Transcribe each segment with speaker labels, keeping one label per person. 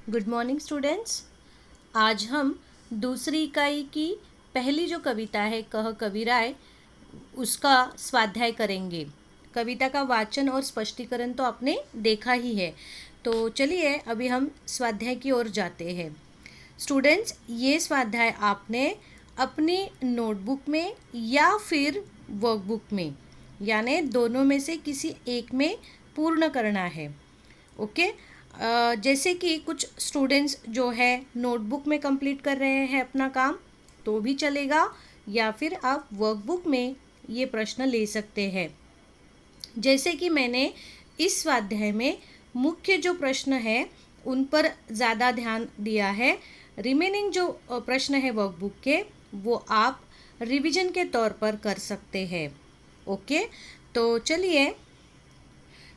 Speaker 1: Good morning students. आज हम दूसरी इकाई की पहली जो कविता है कह कबीराय उसका स्वाध्याय करेंगे। कविता का वाचन और स्पष्टीकरण तो आपने देखा ही है, तो चलिए अभी हम स्वाध्याय की ओर जाते हैं। स्टूडेंट्स, ये स्वाध्याय आपने अपनी नोटबुक में या फिर वर्कबुक में यानी दोनों में से किसी एक में पूर्ण करना है। ओके। जैसे कि कुछ स्टूडेंट्स जो है नोटबुक में कंप्लीट कर रहे हैं अपना काम तो भी चलेगा, या फिर आप वर्कबुक में ये प्रश्न ले सकते हैं। जैसे कि मैंने इस स्वाध्याय में मुख्य जो प्रश्न है उन पर ज़्यादा ध्यान दिया है। रिमेनिंग जो प्रश्न है वर्कबुक के वो आप रिवीजन के तौर पर कर सकते हैं। ओके, तो चलिए,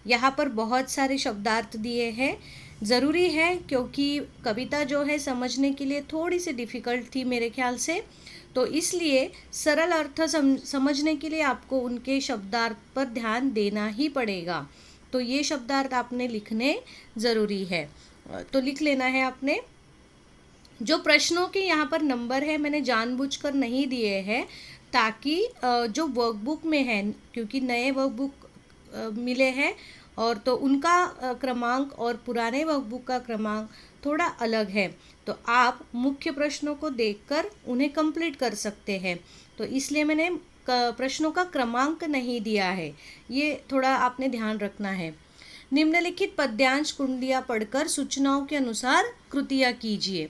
Speaker 1: यहाँ पर बहुत सारे शब्दार्थ दिए हैं। ज़रूरी है क्योंकि कविता जो है समझने के लिए थोड़ी सी डिफ़िकल्ट थी मेरे ख्याल से, तो इसलिए सरल अर्थ समझने के लिए आपको उनके शब्दार्थ पर ध्यान देना ही पड़ेगा। तो ये शब्दार्थ आपने लिखने ज़रूरी है, तो लिख लेना है आपने। जो प्रश्नों के यहाँ पर नंबर है मैंने जानबूझकर नहीं दिए हैं ताकि जो वर्कबुक में है, क्योंकि नए वर्कबुक मिले हैं और तो उनका क्रमांक और पुराने वर्कबुक का क्रमांक थोड़ा अलग है, तो आप मुख्य प्रश्नों को देखकर उन्हें कंप्लीट कर सकते हैं। तो इसलिए मैंने प्रश्नों का क्रमांक नहीं दिया है, ये थोड़ा आपने ध्यान रखना है। निम्नलिखित पद्यांश कुंडलियाँ पढ़कर सूचनाओं के अनुसार कृतियाँ कीजिए।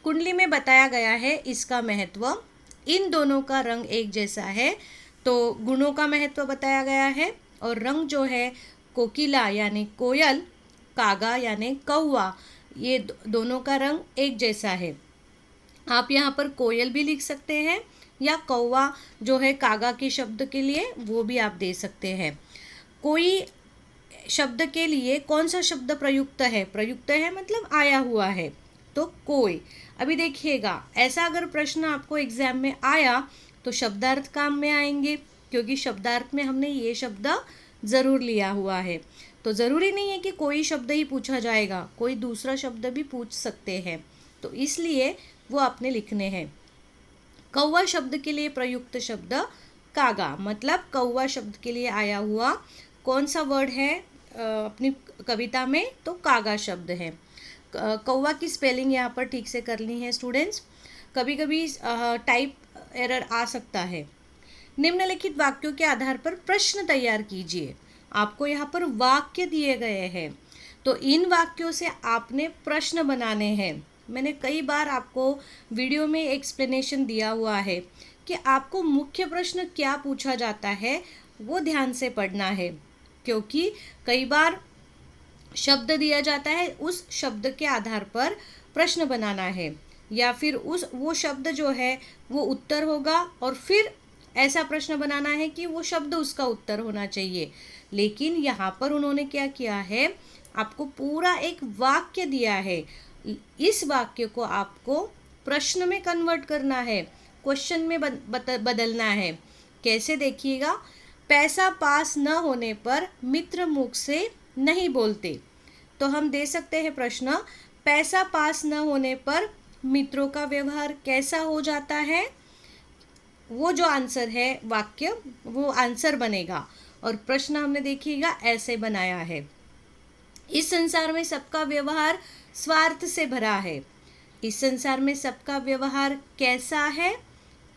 Speaker 1: कुंडली में बताया गया है इसका महत्व। इन दोनों का रंग एक जैसा है, तो गुणों का महत्व बताया गया है। और रंग जो है कोकिला यानी कोयल, कागा यानी कौवा, ये दोनों का रंग एक जैसा है। आप यहाँ पर कोयल भी लिख सकते हैं या कौवा जो है कागा के शब्द के लिए वो भी आप दे सकते हैं। कोई शब्द के लिए कौन सा शब्द प्रयुक्त है? प्रयुक्त है मतलब आया हुआ है, तो कोई। अभी देखिएगा, ऐसा अगर प्रश्न आपको एग्जाम में आया तो शब्दार्थ काम में आएंगे, क्योंकि शब्दार्थ में हमने ये शब्द ज़रूर लिया हुआ है। तो ज़रूरी नहीं है कि कोई शब्द ही पूछा जाएगा, कोई दूसरा शब्द भी पूछ सकते हैं, तो इसलिए वो आपने लिखने हैं। कौवा शब्द के लिए प्रयुक्त शब्द कागा, मतलब कौवा शब्द के लिए आया हुआ कौन सा वर्ड है अपनी कविता में? तो कागा शब्द है। कौवा की स्पेलिंग यहाँ पर ठीक से करनी है स्टूडेंट्स, कभी कभी टाइप एरर आ सकता है। निम्नलिखित वाक्यों के आधार पर प्रश्न तैयार कीजिए। आपको यहाँ पर वाक्य दिए गए हैं, तो इन वाक्यों से आपने प्रश्न बनाने हैं। मैंने कई बार आपको वीडियो में एक्सप्लेनेशन दिया हुआ है कि आपको मुख्य प्रश्न क्या पूछा जाता है वो ध्यान से पढ़ना है, क्योंकि कई बार शब्द दिया जाता है, उस शब्द के आधार पर प्रश्न बनाना है, या फिर वो शब्द जो है वो उत्तर होगा और फिर ऐसा प्रश्न बनाना है कि वो शब्द उसका उत्तर होना चाहिए। लेकिन यहाँ पर उन्होंने क्या किया है, आपको पूरा एक वाक्य दिया है। इस वाक्य को आपको प्रश्न में कन्वर्ट करना है, क्वेश्चन में बदलना है। कैसे? देखिएगा, पैसा पास न होने पर मित्र मुख से नहीं बोलते, तो हम दे सकते हैं प्रश्न, पैसा पास न होने पर मित्रों का व्यवहार कैसा हो जाता है? वो जो आंसर है वाक्य वो आंसर बनेगा, और प्रश्न हमने देखिएगा ऐसे बनाया है। इस संसार में सबका व्यवहार स्वार्थ से भरा है। इस संसार में सबका व्यवहार कैसा है?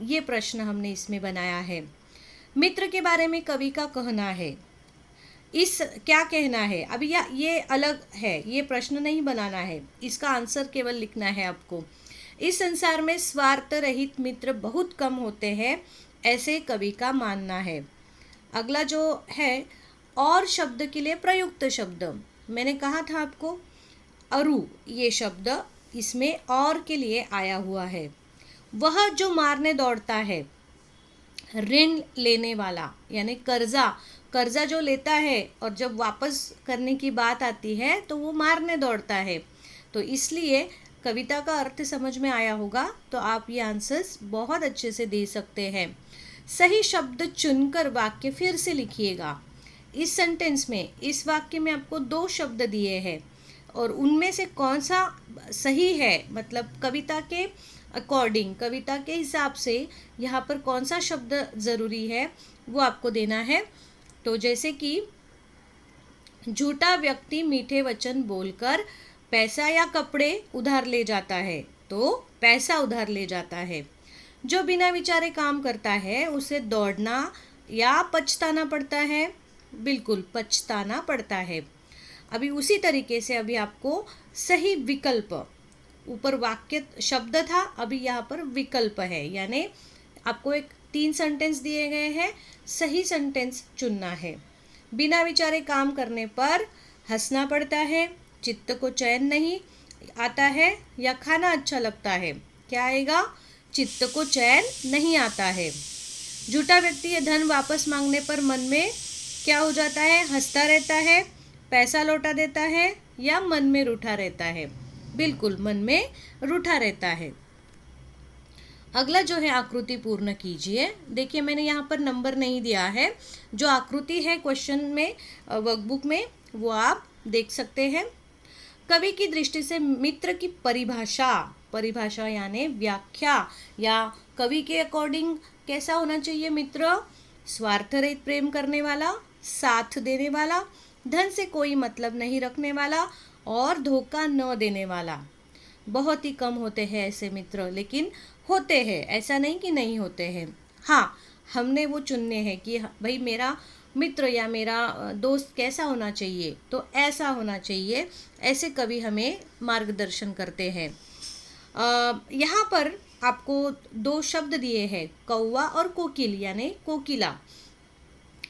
Speaker 1: ये प्रश्न हमने इसमें बनाया है। मित्र के बारे में कवि का कहना है, इस क्या कहना है? अभी ये अलग है, ये प्रश्न नहीं बनाना है, इसका आंसर केवल लिखना है आपको। इस संसार में स्वार्थ रहित मित्र बहुत कम होते हैं, ऐसे कवि का मानना है। अगला जो है और शब्द के लिए प्रयुक्त शब्द, मैंने कहा था आपको अरु, ये शब्द इसमें और के लिए आया हुआ है। वह जो मारने दौड़ता है, ऋण लेने वाला यानी कर्जा जो लेता है और जब वापस करने की बात आती है तो वो मारने दौड़ता है। तो इसलिए कविता का अर्थ समझ में आया होगा, तो आप ये आंसर्स बहुत अच्छे से दे सकते हैं। सही शब्द चुनकर वाक्य फिर से लिखिएगा। इस सेंटेंस में, इस वाक्य में आपको 2 शब्द दिए हैं और उनमें से कौन सा सही है, मतलब कविता के अकॉर्डिंग, कविता के हिसाब से यहाँ पर कौन सा शब्द ज़रूरी है वो आपको देना है। तो जैसे कि झूठा व्यक्ति मीठे वचन बोलकर पैसा या कपड़े उधार ले जाता है, तो पैसा उधार ले जाता है। जो बिना विचारे काम करता है उसे दौड़ना या पछताना पड़ता है, बिल्कुल पछताना पड़ता है। अभी उसी तरीके से अभी आपको सही विकल्प, ऊपर वाक्य शब्द था, अभी यहाँ पर विकल्प है, यानी आपको एक 3 सेंटेंस दिए गए हैं, सही सेंटेंस चुनना है। बिना विचारे काम करने पर हंसना पड़ता है, चित्त को चैन नहीं आता है या खाना अच्छा लगता है। क्या आएगा? चित्त को चैन नहीं आता है। झूठा व्यक्ति ये धन वापस मांगने पर मन में क्या हो जाता है? हंसता रहता है, पैसा लौटा देता है या मन में रूठा रहता है? बिल्कुल मन में रूठा रहता है। अगला जो है आकृति पूर्ण कीजिए। देखिए मैंने यहाँ पर नंबर नहीं दिया है, जो आकृति है क्वेश्चन में वर्कबुक में वो आप देख सकते हैं। कवि की दृष्टि से मित्र की परिभाषा, परिभाषा यानी व्याख्या, या कवि के अकॉर्डिंग कैसा होना चाहिए मित्र? स्वार्थरहित प्रेम करने वाला, साथ देने वाला, धन से कोई मतलब नहीं रखने वाला और धोखा न देने वाला। बहुत ही कम होते हैं ऐसे मित्र, लेकिन होते हैं, ऐसा नहीं कि नहीं होते हैं। हाँ, हमने वो चुनने हैं कि भाई मेरा मित्र या मेरा दोस्त कैसा होना चाहिए, तो ऐसा होना चाहिए। ऐसे कवि हमें मार्गदर्शन करते हैं। यहाँ पर आपको 2 शब्द दिए हैं, कौवा और कोकिल यानी कोकिला।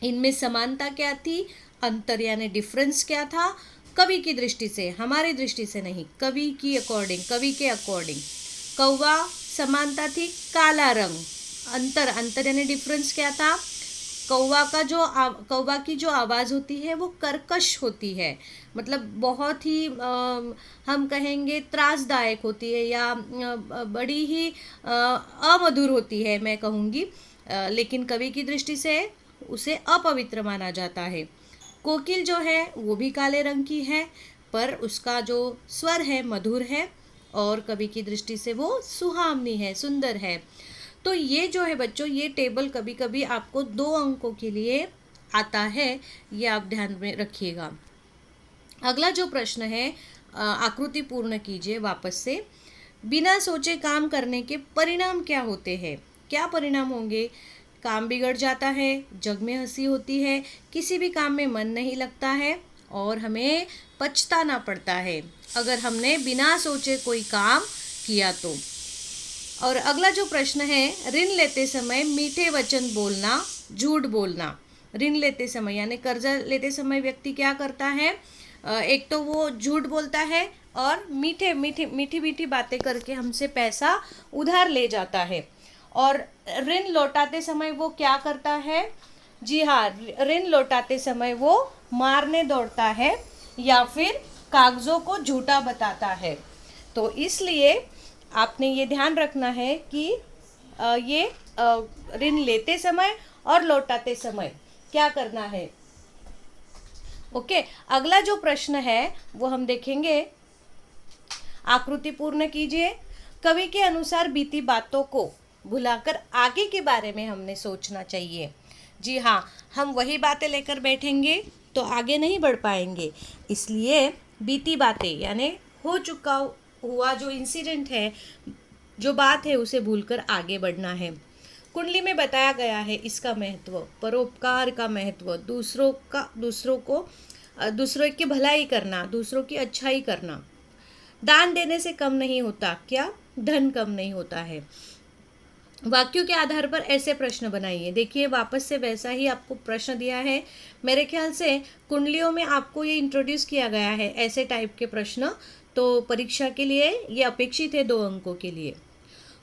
Speaker 1: इनमें समानता क्या थी, अंतर यानी डिफरेंस क्या था? कवि की दृष्टि से, हमारी दृष्टि से नहीं, कवि की अकॉर्डिंग, कवि के अकॉर्डिंग। कौवा समानता थी काला रंग, अंतर, अंतर यानी डिफरेंस क्या था? कौवा की जो आवाज़ होती है वो कर्कश होती है, मतलब बहुत ही हम कहेंगे त्रासदायक होती है या बड़ी ही अमधुर होती है, मैं कहूँगी। लेकिन कवि की दृष्टि से उसे अपवित्र माना जाता है। कोकिल जो है वो भी काले रंग की है, पर उसका जो स्वर है मधुर है और कवि की दृष्टि से वो सुहावनी है, सुंदर है। तो ये जो है बच्चों, ये टेबल कभी कभी आपको 2 अंकों के लिए आता है, ये आप ध्यान में रखिएगा। अगला जो प्रश्न है, आकृति पूर्ण कीजिए वापस से। बिना सोचे काम करने के परिणाम क्या होते हैं? क्या परिणाम होंगे? काम बिगड़ जाता है, जग में हंसी होती है, किसी भी काम में मन नहीं लगता है और हमें पछताना पड़ता है अगर हमने बिना सोचे कोई काम किया तो। और अगला जो प्रश्न है, ऋण लेते समय मीठे वचन बोलना, झूठ बोलना। ऋण लेते समय यानी कर्जा लेते समय व्यक्ति क्या करता है? एक तो वो झूठ बोलता है और मीठी मीठी बातें करके हमसे पैसा उधार ले जाता है। और ऋण लौटाते समय वो क्या करता है? जी हाँ, ऋण लौटाते समय वो मारने दौड़ता है या फिर कागजों को झूठा बताता है। तो इसलिए आपने ये ध्यान रखना है कि ये ऋण लेते समय और लौटाते समय क्या करना है। ओके, अगला जो प्रश्न है वो हम देखेंगे। आकृति पूर्ण कीजिए। कवि के अनुसार बीती बातों को भुलाकर आगे के बारे में हमने सोचना चाहिए। जी हाँ, हम वही बातें लेकर बैठेंगे तो आगे नहीं बढ़ पाएंगे। इसलिए बीती बातें यानी हो चुका हुआ जो इंसिडेंट है, जो बात है, उसे भूलकर आगे बढ़ना है। कुंडली में बताया गया है इसका महत्व, परोपकार का महत्व, दूसरों की भलाई करना, दूसरों की अच्छाई करना। दान देने से कम नहीं होता, क्या? धन कम नहीं होता है। वाक्यों के आधार पर ऐसे प्रश्न बनाइए। देखिए वापस से वैसा ही आपको प्रश्न दिया है। मेरे ख्याल से कुंडलियों में आपको ये इंट्रोड्यूस किया गया है ऐसे टाइप के प्रश्न, तो परीक्षा के लिए ये अपेक्षित है 2 अंकों के लिए।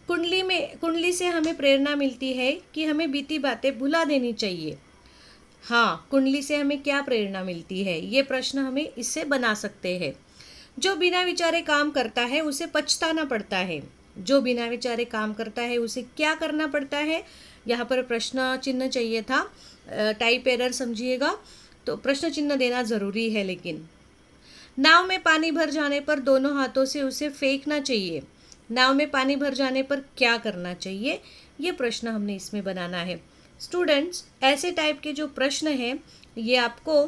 Speaker 1: कुंडली से हमें प्रेरणा मिलती है कि हमें बीती बातें भुला देनी चाहिए। हाँ, कुंडली से हमें क्या प्रेरणा मिलती है, ये प्रश्न हमें इससे बना सकते हैं। जो बिना विचारे काम करता है उसे पछताना पड़ता है। जो बिना विचारे काम करता है उसे क्या करना पड़ता है? यहाँ पर प्रश्न चिन्ह चाहिए था, टाइप एरर समझिएगा, तो प्रश्न चिन्ह देना ज़रूरी है। लेकिन नाव में पानी भर जाने पर दोनों हाथों से उसे फेंकना चाहिए। नाव में पानी भर जाने पर क्या करना चाहिए, ये प्रश्न हमने इसमें बनाना है। स्टूडेंट्स, ऐसे टाइप के जो प्रश्न हैं ये आपको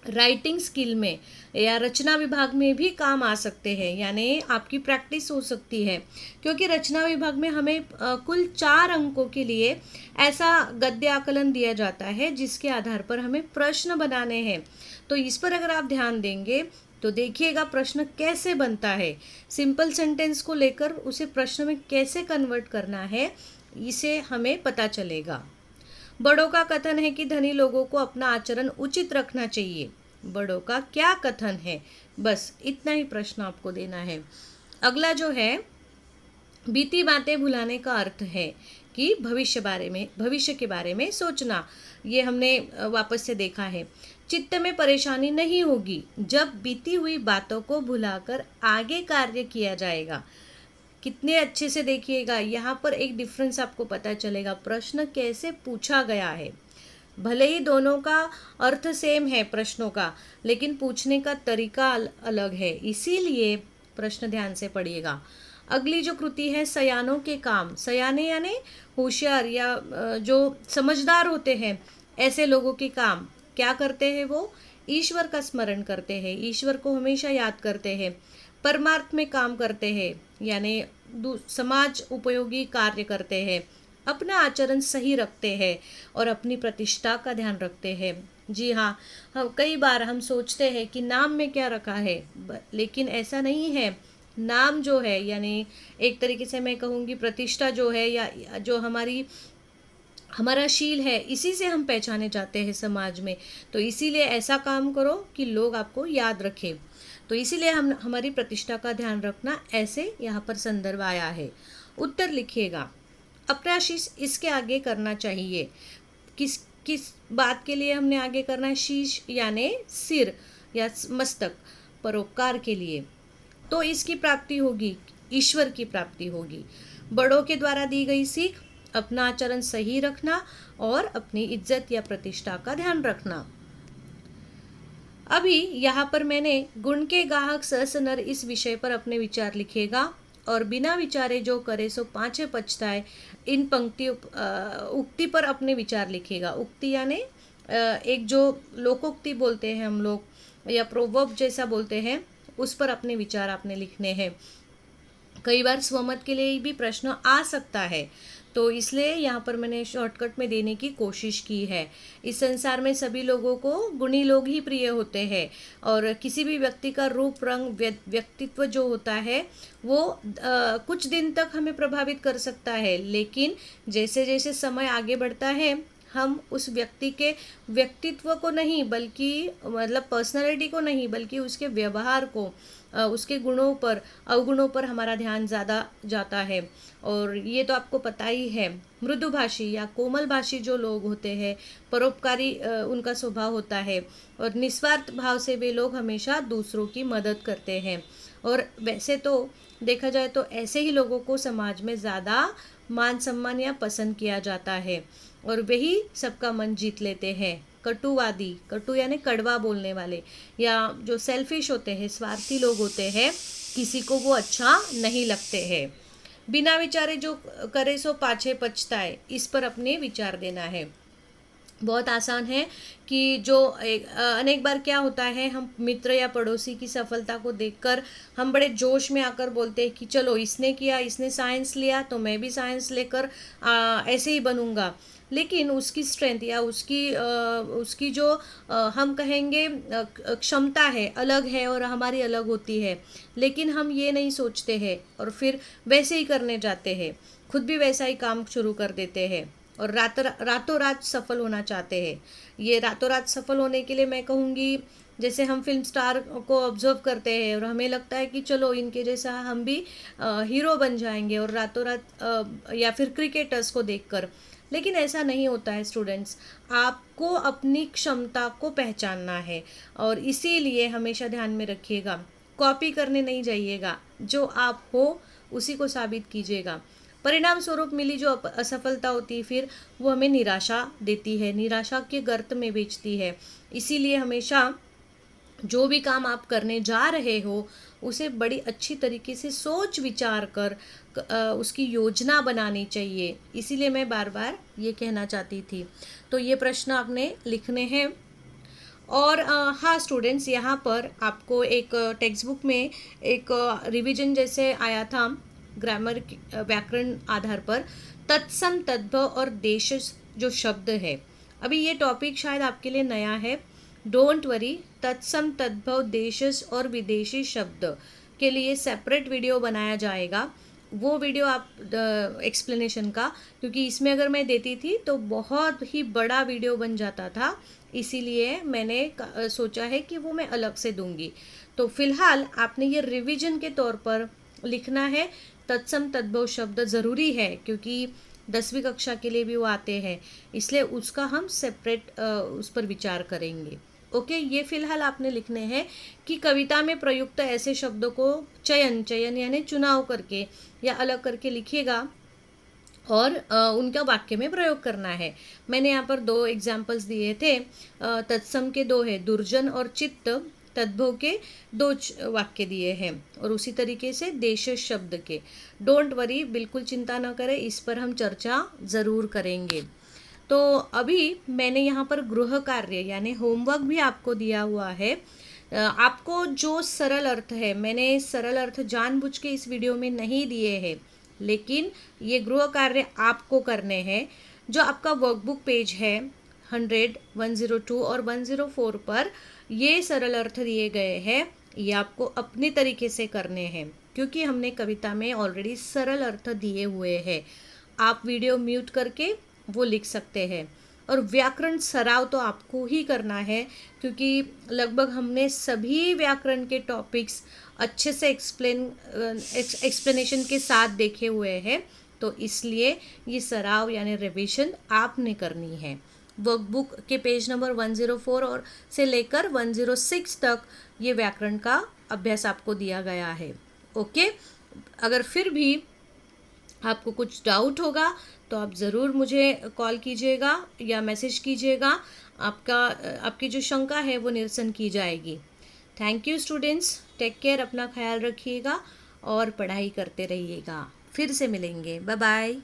Speaker 1: राइटिंग स्किल में या रचना विभाग में भी काम आ सकते हैं, यानी आपकी प्रैक्टिस हो सकती है। क्योंकि रचना विभाग में हमें कुल 4 अंकों के लिए ऐसा गद्य आकलन दिया जाता है जिसके आधार पर हमें प्रश्न बनाने हैं। तो इस पर अगर आप ध्यान देंगे तो देखिएगा प्रश्न कैसे बनता है, सिंपल सेंटेंस को लेकर उसे प्रश्न में कैसे कन्वर्ट करना है, इसे हमें पता चलेगा। बड़ों का कथन है कि धनी लोगों को अपना आचरण उचित रखना चाहिए। बड़ों का क्या कथन है, बस इतना ही प्रश्न आपको देना है। अगला जो है, बीती बातें भुलाने का अर्थ है कि भविष्य के बारे में सोचना। ये हमने वापस से देखा है। चित्त में परेशानी नहीं होगी जब बीती हुई बातों को भुलाकर आगे कार्य किया जाएगा। कितने अच्छे से देखिएगा, यहाँ पर एक डिफरेंस आपको पता चलेगा, प्रश्न कैसे पूछा गया है। भले ही दोनों का अर्थ सेम है प्रश्नों का, लेकिन पूछने का तरीका अलग है, इसीलिए प्रश्न ध्यान से पढ़िएगा। अगली जो कृति है, सयानों के काम। सयाने यानी होशियार या जो समझदार होते हैं, ऐसे लोगों के काम क्या करते हैं? वो ईश्वर का स्मरण करते हैं, ईश्वर को हमेशा याद करते हैं, परमार्थ में काम करते हैं, यानी समाज उपयोगी कार्य करते हैं, अपना आचरण सही रखते हैं और अपनी प्रतिष्ठा का ध्यान रखते हैं। जी हाँ, कई बार हम सोचते हैं कि नाम में क्या रखा है, लेकिन ऐसा नहीं है। नाम जो है, यानी एक तरीके से मैं कहूँगी प्रतिष्ठा जो है, या जो हमारा शील है, इसी से हम पहचाने जाते हैं समाज में। तो इसीलिए ऐसा काम करो कि लोग आपको याद रखें। तो इसीलिए हम हमारी प्रतिष्ठा का ध्यान रखना, ऐसे यहाँ पर संदर्भ आया है। उत्तर लिखिएगा। अपना शीश इसके आगे करना चाहिए। किस किस बात के लिए हमने आगे करना है? शीश यानी सिर या मस्तक, परोपकार के लिए। तो इसकी प्राप्ति होगी, ईश्वर की प्राप्ति होगी। बड़ों के द्वारा दी गई सीख, अपना आचरण सही रखना और अपनी इज्जत या प्रतिष्ठा का ध्यान रखना। अभी यहाँ पर मैंने गुण के गाहक सहस नर इस विषय पर अपने विचार लिखेगा और बिना विचारे जो करे सो पाछे पछताए, इन पंक्ति उक्ति पर अपने विचार लिखेगा। उक्ति यानी एक जो लोकोक्ति बोलते हैं हम लोग, या प्रोवर्ब जैसा बोलते हैं, उस पर अपने विचार आपने लिखने हैं। कई बार स्वमत के लिए भी प्रश्न आ सकता है, तो इसलिए यहाँ पर मैंने शॉर्टकट में देने की कोशिश की है। इस संसार में सभी लोगों को गुणी लोग ही प्रिय होते हैं, और किसी भी व्यक्ति का रूप, रंग, व्यक्तित्व जो होता है वो कुछ दिन तक हमें प्रभावित कर सकता है, लेकिन जैसे जैसे समय आगे बढ़ता है हम उस व्यक्ति के व्यक्तित्व को नहीं, बल्कि मतलब पर्सनालिटी को नहीं, बल्कि उसके व्यवहार को, उसके गुणों पर, अवगुणों पर हमारा ध्यान ज़्यादा जाता है। और ये तो आपको पता ही है, मृदुभाषी या कोमल भाषी जो लोग होते हैं, परोपकारी उनका स्वभाव होता है, और निस्वार्थ भाव से वे लोग हमेशा दूसरों की मदद करते हैं। और वैसे तो देखा जाए तो ऐसे ही लोगों को समाज में ज़्यादा मान सम्मान या पसंद किया जाता है, और वही सबका मन जीत लेते हैं। कटुवादी, कटु यानी कड़वा बोलने वाले, या जो सेल्फिश होते हैं, स्वार्थी लोग होते हैं, किसी को वो अच्छा नहीं लगते हैं। बिना विचारे जो करे सो पाछे पछताए, इस पर अपने विचार देना है। बहुत आसान है कि जो अनेक बार क्या होता है, हम मित्र या पड़ोसी की सफलता को देखकर हम बड़े जोश में आकर बोलते हैं कि चलो इसने किया, इसने साइंस लिया तो मैं भी साइंस लेकर ऐसे ही बनूंगा। लेकिन उसकी स्ट्रेंथ या उसकी जो हम कहेंगे क्षमता है, अलग है और हमारी अलग होती है, लेकिन हम ये नहीं सोचते हैं और फिर वैसे ही करने जाते हैं, खुद भी वैसा ही काम शुरू कर देते हैं और रातों रात सफल होना चाहते हैं। ये रातों रात सफल होने के लिए मैं कहूँगी, जैसे हम फिल्म स्टार को ऑब्जर्व करते हैं और हमें लगता है कि चलो इनके जैसा हम भी हीरो बन जाएंगे, और रातों रात या फिर क्रिकेटर्स को देखकर, लेकिन ऐसा नहीं होता है स्टूडेंट्स। आपको अपनी क्षमता को पहचानना है, और इसीलिए हमेशा ध्यान में रखिएगा, कॉपी करने नहीं जाइएगा, जो आप हो उसी को साबित कीजिएगा। परिणाम स्वरूप मिली जो असफलता होती है फिर वो हमें निराशा देती है, निराशा के गर्त में बेचती है। इसीलिए हमेशा जो भी काम आप करने जा रहे हो उसे बड़ी अच्छी तरीके से सोच विचार कर उसकी योजना बनानी चाहिए। इसीलिए मैं बार बार ये कहना चाहती थी। तो ये प्रश्न आपने लिखने हैं। और हाँ स्टूडेंट्स, यहाँ पर आपको एक टेक्स्ट बुक में एक रिवीजन जैसे आया था ग्रामर व्याकरण आधार पर, तत्सम तद्भव और देशज जो शब्द है। अभी ये टॉपिक शायद आपके लिए नया है। डोंट वरी, तत्सम तद्भव देशज और विदेशी शब्द के लिए सेपरेट वीडियो बनाया जाएगा। वो वीडियो आप एक्सप्लेनेशन का, क्योंकि इसमें अगर मैं देती थी तो बहुत ही बड़ा वीडियो बन जाता था, इसीलिए मैंने सोचा है कि वो मैं अलग से दूंगी। तो फिलहाल आपने ये रिवीजन के तौर पर लिखना है। तत्सम तद्भव शब्द ज़रूरी है क्योंकि 10वीं कक्षा के लिए भी वो आते हैं, इसलिए उसका हम सेपरेट उस पर विचार करेंगे। ओके, ये फिलहाल आपने लिखने हैं कि कविता में प्रयुक्त ऐसे शब्दों को चयन यानी चुनाव करके या अलग करके लिखिएगा और उनका वाक्य में प्रयोग करना है। मैंने यहाँ पर 2 एग्जाम्पल्स दिए थे। तत्सम के 2 है, दुर्जन और चित्त। तद्भव के 2 वाक्य दिए हैं और उसी तरीके से देश शब्द के। डोंट वरी, बिल्कुल चिंता न करें, इस पर हम चर्चा ज़रूर करेंगे। तो अभी मैंने यहाँ पर गृह कार्य यानी होमवर्क भी आपको दिया हुआ है। आपको जो सरल अर्थ है, मैंने सरल अर्थ जानबूझ के इस वीडियो में नहीं दिए हैं, लेकिन ये गृह कार्य आपको करने हैं। जो आपका वर्कबुक पेज है 100, 102 और 104 पर ये सरल अर्थ दिए गए हैं। ये आपको अपने तरीके से करने हैं क्योंकि हमने कविता में ऑलरेडी सरल अर्थ दिए हुए हैं। आप वीडियो म्यूट करके वो लिख सकते हैं। और व्याकरण सराव तो आपको ही करना है क्योंकि लगभग हमने सभी व्याकरण के टॉपिक्स अच्छे से एक्सप्लेनेशन के साथ देखे हुए हैं। तो इसलिए ये सराव यानी रिवीजन आपने करनी है। वर्कबुक के पेज नंबर 104 और से लेकर 106 तक ये व्याकरण का अभ्यास आपको दिया गया है। ओके, अगर फिर भी आपको कुछ डाउट होगा तो आप ज़रूर मुझे कॉल कीजिएगा या मैसेज कीजिएगा। आपकी जो शंका है वो निरसन की जाएगी। Thank you students, take care, अपना ख्याल रखिएगा और पढ़ाई करते रहिएगा। फिर से मिलेंगे, बाय बाय।